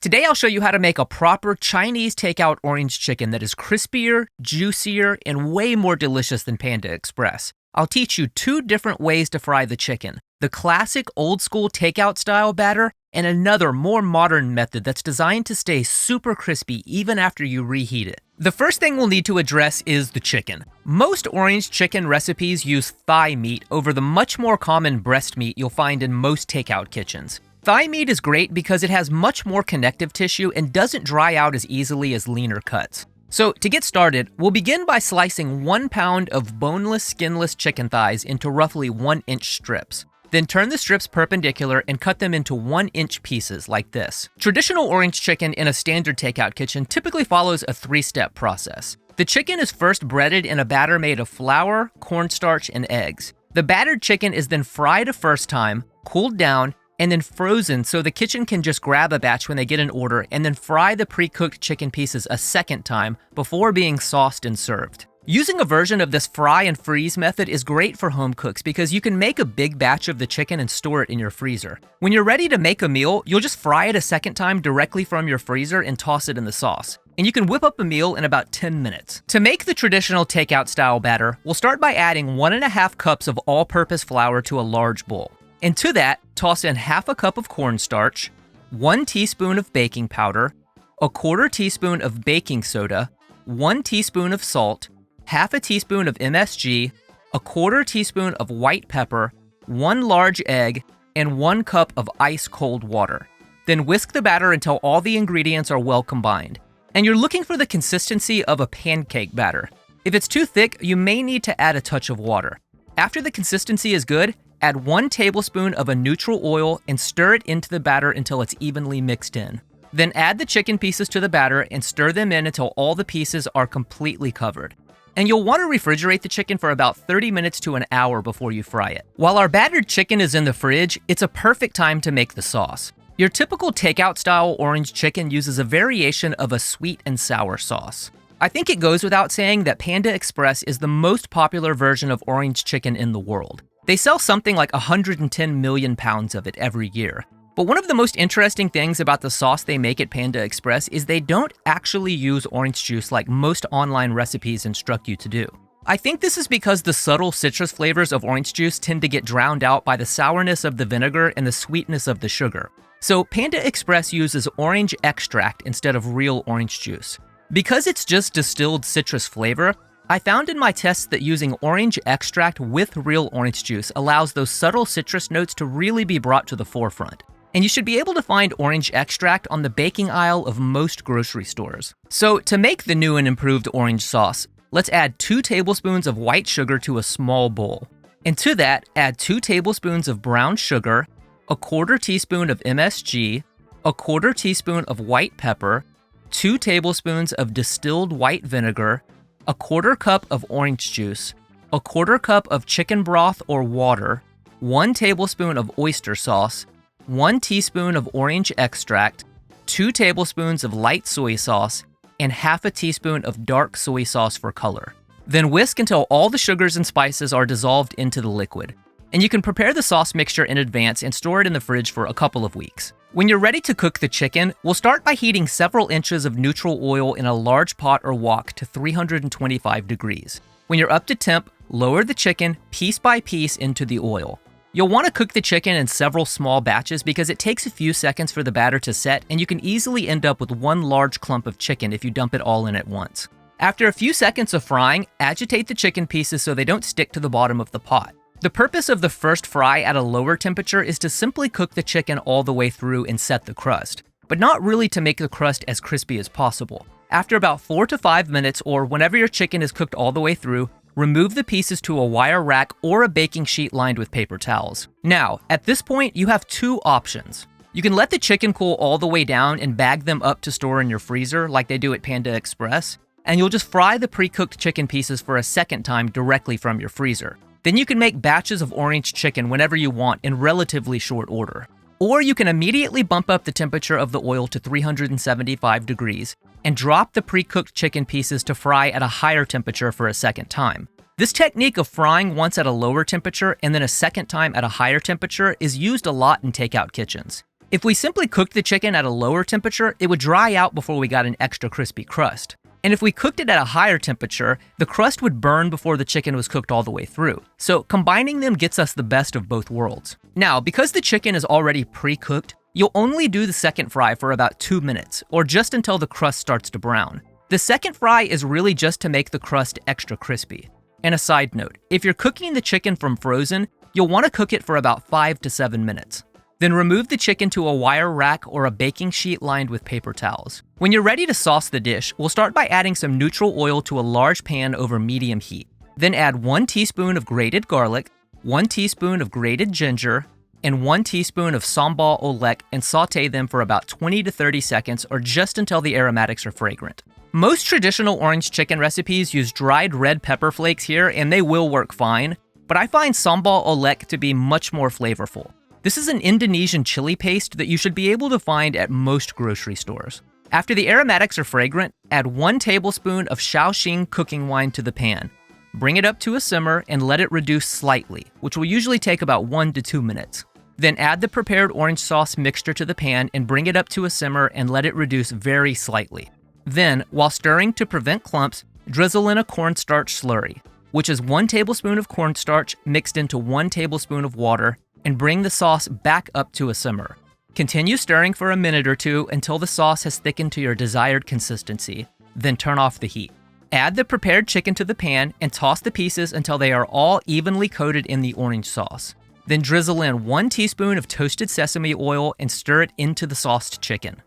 Today I'll show you how to make a proper Chinese takeout orange chicken that is crispier, juicier, and way more delicious than Panda Express. I'll teach you 2 different ways to fry the chicken: the classic old school takeout style batter and another more modern method that's designed to stay super crispy even after you reheat it. The first thing we'll need to address is the chicken. Most orange chicken recipes use thigh meat over the much more common breast meat you'll find in most takeout kitchens. Thigh meat is great because it has much more connective tissue and doesn't dry out as easily as leaner cuts. So to get started, we'll begin by slicing 1 pound of boneless, skinless chicken thighs into roughly 1-inch strips. Then turn the strips perpendicular and cut them into 1-inch pieces like this. Traditional orange chicken in a standard takeout kitchen typically follows a 3-step process. The chicken is first breaded in a batter made of flour, cornstarch, and eggs. The battered chicken is then fried a first time, cooled down, and then frozen so the kitchen can just grab a batch when they get an order and then fry the pre-cooked chicken pieces a second time before being sauced and served. Using a version of this fry and freeze method is great for home cooks because you can make a big batch of the chicken and store it in your freezer. When you're ready to make a meal, you'll just fry it a second time directly from your freezer and toss it in the sauce. And you can whip up a meal in about 10 minutes. To make the traditional takeout style batter, we'll start by adding 1.5 cups of all-purpose flour to a large bowl. And to that, toss in half a cup of cornstarch, 1 teaspoon of baking powder, 1/4 teaspoon of baking soda, 1 teaspoon of salt, half a teaspoon of MSG, 1/4 teaspoon of white pepper, 1 large egg, and 1 cup of ice cold water. Then whisk the batter until all the ingredients are well combined. And you're looking for the consistency of a pancake batter. If it's too thick, you may need to add a touch of water. After the consistency is good, add 1 tablespoon of a neutral oil and stir it into the batter until it's evenly mixed in. Then add the chicken pieces to the batter and stir them in until all the pieces are completely covered. And you'll want to refrigerate the chicken for about 30 minutes to an hour before you fry it. While our battered chicken is in the fridge, it's a perfect time to make the sauce. Your typical takeout style orange chicken uses a variation of a sweet and sour sauce. I think it goes without saying that Panda Express is the most popular version of orange chicken in the world. They sell something like 110 million pounds of it every year. But one of the most interesting things about the sauce they make at Panda Express is they don't actually use orange juice like most online recipes instruct you to do. I think this is because the subtle citrus flavors of orange juice tend to get drowned out by the sourness of the vinegar and the sweetness of the sugar. So Panda Express uses orange extract instead of real orange juice. Because it's just distilled citrus flavor, I found in my tests that using orange extract with real orange juice allows those subtle citrus notes to really be brought to the forefront. And you should be able to find orange extract on the baking aisle of most grocery stores. So to make the new and improved orange sauce, let's add 2 tablespoons of white sugar to a small bowl. And to that, add 2 tablespoons of brown sugar, 1/4 teaspoon of MSG, 1/4 teaspoon of white pepper, 2 tablespoons of distilled white vinegar, 1/4 cup of orange juice, 1/4 cup of chicken broth or water, 1 tablespoon of oyster sauce, 1 teaspoon of orange extract, 2 tablespoons of light soy sauce, and half a teaspoon of dark soy sauce for color. Then whisk until all the sugars and spices are dissolved into the liquid. And you can prepare the sauce mixture in advance and store it in the fridge for a couple of weeks. When you're ready to cook the chicken, we'll start by heating several inches of neutral oil in a large pot or wok to 325 degrees. When you're up to temp, lower the chicken piece by piece into the oil. You'll want to cook the chicken in several small batches because it takes a few seconds for the batter to set, and you can easily end up with one large clump of chicken if you dump it all in at once. After a few seconds of frying, agitate the chicken pieces so they don't stick to the bottom of the pot. The purpose of the first fry at a lower temperature is to simply cook the chicken all the way through and set the crust, but not really to make the crust as crispy as possible. After about 4 to 5 minutes, or whenever your chicken is cooked all the way through, remove the pieces to a wire rack or a baking sheet lined with paper towels. Now, at this point, you have 2 options. You can let the chicken cool all the way down and bag them up to store in your freezer like they do at Panda Express, and you'll just fry the pre-cooked chicken pieces for a second time directly from your freezer. Then you can make batches of orange chicken whenever you want in relatively short order. Or you can immediately bump up the temperature of the oil to 375 degrees and drop the pre-cooked chicken pieces to fry at a higher temperature for a second time. This technique of frying once at a lower temperature and then a second time at a higher temperature is used a lot in takeout kitchens. If we simply cooked the chicken at a lower temperature, it would dry out before we got an extra crispy crust. And if we cooked it at a higher temperature, the crust would burn before the chicken was cooked all the way through. So combining them gets us the best of both worlds. Now, because the chicken is already pre-cooked, you'll only do the second fry for about 2 minutes, or just until the crust starts to brown. The second fry is really just to make the crust extra crispy. And a side note, if you're cooking the chicken from frozen, you'll want to cook it for about 5 to 7 minutes. Then remove the chicken to a wire rack or a baking sheet lined with paper towels. When you're ready to sauce the dish, we'll start by adding some neutral oil to a large pan over medium heat. Then add 1 teaspoon of grated garlic, 1 teaspoon of grated ginger, and 1 teaspoon of sambal oelek and saute them for about 20 to 30 seconds or just until the aromatics are fragrant. Most traditional orange chicken recipes use dried red pepper flakes here and they will work fine, but I find sambal oelek to be much more flavorful. This is an Indonesian chili paste that you should be able to find at most grocery stores. After the aromatics are fragrant, add 1 tablespoon of Shaoxing cooking wine to the pan. Bring it up to a simmer and let it reduce slightly, which will usually take about 1 to 2 minutes. Then add the prepared orange sauce mixture to the pan and bring it up to a simmer and let it reduce very slightly. Then, while stirring to prevent clumps, drizzle in a cornstarch slurry, which is 1 tablespoon of cornstarch mixed into 1 tablespoon of water, and bring the sauce back up to a simmer. Continue stirring for a minute or two until the sauce has thickened to your desired consistency, then turn off the heat. Add the prepared chicken to the pan and toss the pieces until they are all evenly coated in the orange sauce. Then drizzle in 1 teaspoon of toasted sesame oil and stir it into the sauced chicken.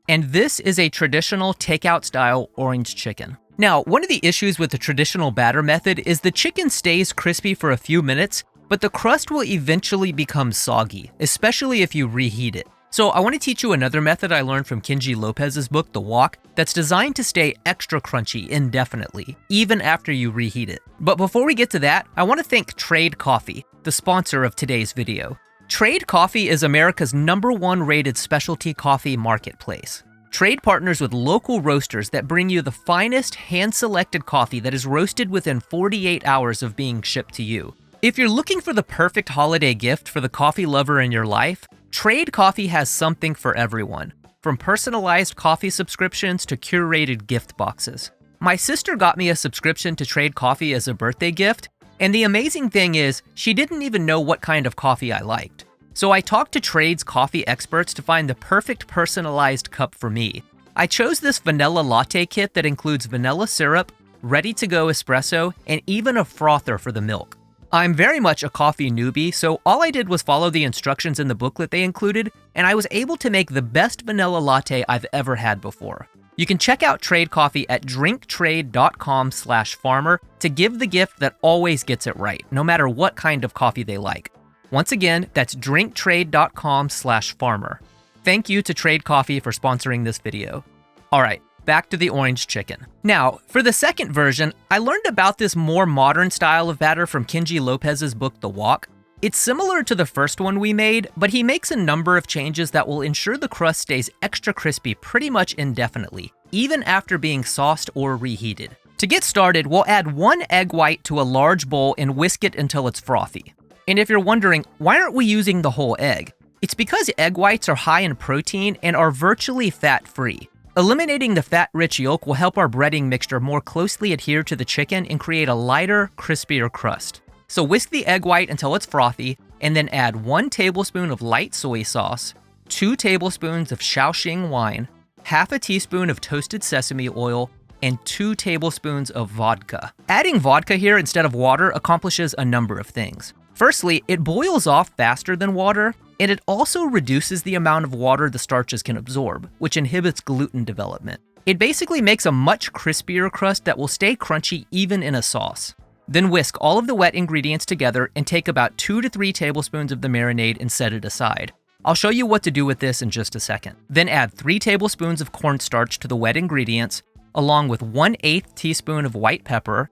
And this is a traditional takeout style orange chicken. Now, one of the issues with the traditional batter method is the chicken stays crispy for a few minutes, but the crust will eventually become soggy, especially if you reheat it. So I want to teach you another method I learned from Kenji Lopez's book, The Wok, that's designed to stay extra crunchy indefinitely, even after you reheat it. But before we get to that, I want to thank Trade Coffee, the sponsor of today's video. Trade Coffee is America's #1 rated specialty coffee marketplace. Trade partners with local roasters that bring you the finest hand-selected coffee that is roasted within 48 hours of being shipped to you. If you're looking for the perfect holiday gift for the coffee lover in your life, Trade Coffee has something for everyone, from personalized coffee subscriptions to curated gift boxes. My sister got me a subscription to Trade Coffee as a birthday gift, and the amazing thing is, she didn't even know what kind of coffee I liked. So I talked to Trade's coffee experts to find the perfect personalized cup for me. I chose this vanilla latte kit that includes vanilla syrup, ready-to-go espresso, and even a frother for the milk. I'm very much a coffee newbie, so all I did was follow the instructions in the booklet they included, and I was able to make the best vanilla latte I've ever had before. You can check out Trade Coffee at drinktrade.com/farmer to give the gift that always gets it right, no matter what kind of coffee they like. Once again, that's drinktrade.com/farmer. Thank you to Trade Coffee for sponsoring this video. All right, back to the orange chicken. Now, for the second version, I learned about this more modern style of batter from Kenji Lopez's book, The Wok. It's similar to the first one we made, but he makes a number of changes that will ensure the crust stays extra crispy pretty much indefinitely, even after being sauced or reheated. To get started, we'll add 1 egg white to a large bowl and whisk it until it's frothy. And if you're wondering, why aren't we using the whole egg? It's because egg whites are high in protein and are virtually fat-free. Eliminating the fat-rich yolk will help our breading mixture more closely adhere to the chicken and create a lighter, crispier crust. So whisk the egg white until it's frothy, and then add 1 tablespoon of light soy sauce, 2 tablespoons of Shaoxing wine, half a teaspoon of toasted sesame oil, and 2 tablespoons of vodka. Adding vodka here instead of water accomplishes a number of things. Firstly, it boils off faster than water, and it also reduces the amount of water the starches can absorb, which inhibits gluten development. It basically makes a much crispier crust that will stay crunchy even in a sauce. Then whisk all of the wet ingredients together and take about 2 to 3 tablespoons of the marinade and set it aside. I'll show you what to do with this in just a second. Then add 3 tablespoons of cornstarch to the wet ingredients, along with 1/8 teaspoon of white pepper,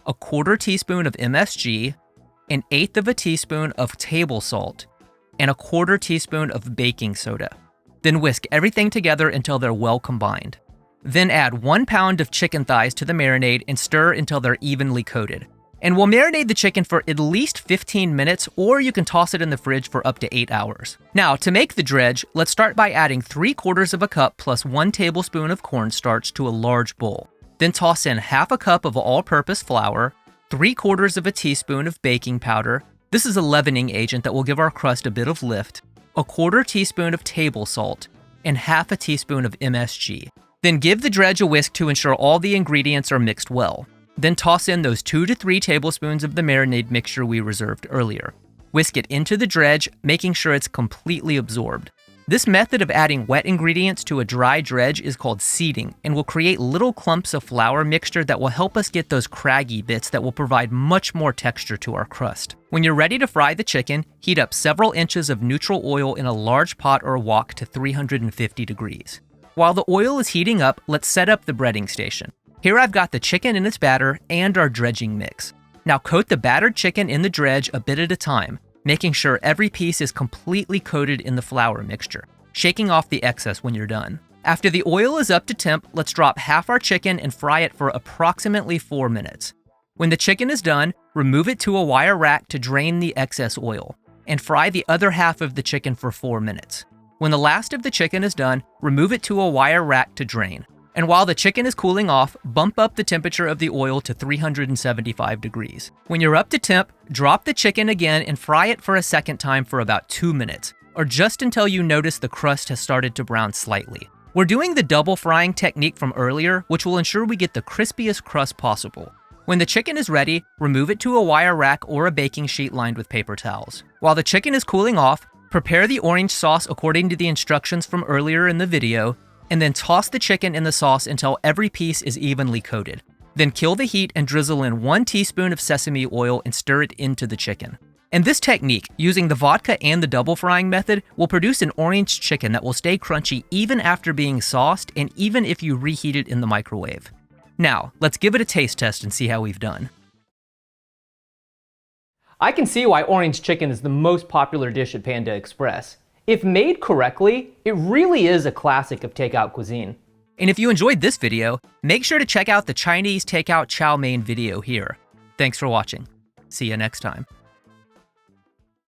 a 1/4 teaspoon of MSG, 1/8 of a teaspoon of table salt, and a 1/4 teaspoon of baking soda. Then whisk everything together until they're well combined. Then add 1 pound of chicken thighs to the marinade and stir until they're evenly coated. And we'll marinate the chicken for at least 15 minutes, or you can toss it in the fridge for up to 8 hours. Now, to make the dredge, let's start by adding 3/4 of a cup plus 1 tablespoon of cornstarch to a large bowl. Then toss in half a cup of all-purpose flour, 3/4 of a teaspoon of baking powder. This is a leavening agent that will give our crust a bit of lift, a 1/4 teaspoon of table salt, and half a teaspoon of MSG. Then give the dredge a whisk to ensure all the ingredients are mixed well. Then toss in those 2 to 3 tablespoons of the marinade mixture we reserved earlier. Whisk it into the dredge, making sure it's completely absorbed. This method of adding wet ingredients to a dry dredge is called seeding and will create little clumps of flour mixture that will help us get those craggy bits that will provide much more texture to our crust. When you're ready to fry the chicken, heat up several inches of neutral oil in a large pot or wok to 350 degrees. While the oil is heating up, let's set up the breading station. Here I've got the chicken in its batter and our dredging mix. Now coat the battered chicken in the dredge a bit at a time, making sure every piece is completely coated in the flour mixture, shaking off the excess when you're done. After the oil is up to temp, let's drop half our chicken and fry it for approximately 4 minutes. When the chicken is done, remove it to a wire rack to drain the excess oil, and fry the other half of the chicken for 4 minutes. When the last of the chicken is done, remove it to a wire rack to drain. And while the chicken is cooling off, bump up the temperature of the oil to 375 degrees. When you're up to temp, drop the chicken again and fry it for a second time for about 2 minutes, or just until you notice the crust has started to brown slightly. We're doing the double frying technique from earlier, which will ensure we get the crispiest crust possible. When the chicken is ready, remove it to a wire rack or a baking sheet lined with paper towels. While the chicken is cooling off, prepare the orange sauce according to the instructions from earlier in the video, and then toss the chicken in the sauce until every piece is evenly coated. Then kill the heat and drizzle in 1 teaspoon of sesame oil and stir it into the chicken. And this technique, using the vodka and the double frying method, will produce an orange chicken that will stay crunchy even after being sauced and even if you reheat it in the microwave. Now, let's give it a taste test and see how we've done. I can see why orange chicken is the most popular dish at Panda Express. If made correctly, it really is a classic of takeout cuisine. And if you enjoyed this video, make sure to check out the Chinese takeout chow mein video here. Thanks for watching. See you next time.